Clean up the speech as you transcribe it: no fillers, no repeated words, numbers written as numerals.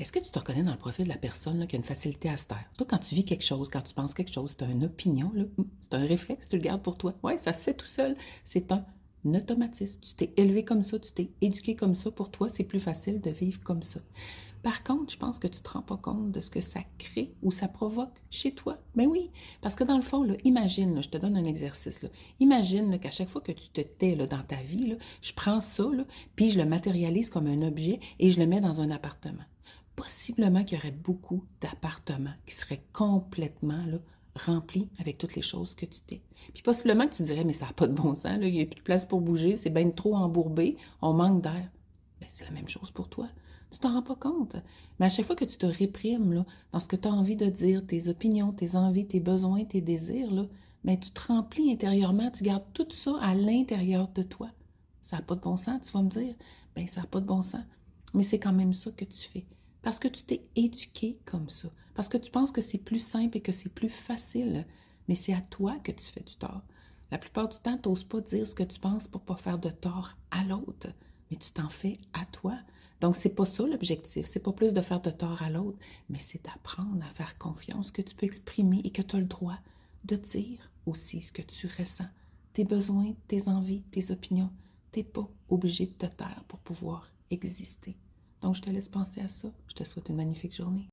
Est-ce que tu te reconnais dans le profil de la personne là, qui a une facilité à se taire? Toi, quand tu vis quelque chose, quand tu penses quelque chose, tu as une opinion, là, c'est un réflexe, tu le gardes pour toi. Oui, ça se fait tout seul. C'est un automatisme. Tu t'es élevé comme ça, tu t'es éduqué comme ça. Pour toi, c'est plus facile de vivre comme ça. Par contre, je pense que tu ne te rends pas compte de ce que ça crée ou ça provoque chez toi. Ben oui, parce que dans le fond, là, imagine, là, je te donne un exercice. Là, imagine là, qu'à chaque fois que tu te tais là, dans ta vie, là, je prends ça, là, puis je le matérialise comme un objet et je le mets dans un appartement. Possiblement qu'il y aurait beaucoup d'appartements qui seraient complètement là, remplis avec toutes les choses que tu t'es. Puis possiblement que tu dirais, mais ça n'a pas de bon sens, là, il n'y a plus de place pour bouger, c'est bien trop embourbé, on manque d'air. Ben, c'est la même chose pour toi. Tu t'en rends pas compte. Mais à chaque fois que tu te réprimes là, dans ce que tu as envie de dire, tes opinions, tes envies, tes besoins, tes désirs, là, ben, tu te remplis intérieurement, tu gardes tout ça à l'intérieur de toi. Ça n'a pas de bon sens, tu vas me dire. Ben, ça n'a pas de bon sens. Mais c'est quand même ça que tu fais. Parce que tu t'es éduqué comme ça. Parce que tu penses que c'est plus simple et que c'est plus facile. Mais c'est à toi que tu fais du tort. La plupart du temps, tu n'oses pas dire ce que tu penses pour ne pas faire de tort à l'autre. Mais tu t'en fais à toi. Donc, c'est pas ça l'objectif. C'est pas plus de faire de tort à l'autre, mais c'est d'apprendre à faire confiance que tu peux exprimer et que tu as le droit de dire aussi ce que tu ressens. Tes besoins, tes envies, tes opinions. Tu n'es pas obligé de te taire pour pouvoir exister. Donc, je te laisse penser à ça. Je te souhaite une magnifique journée.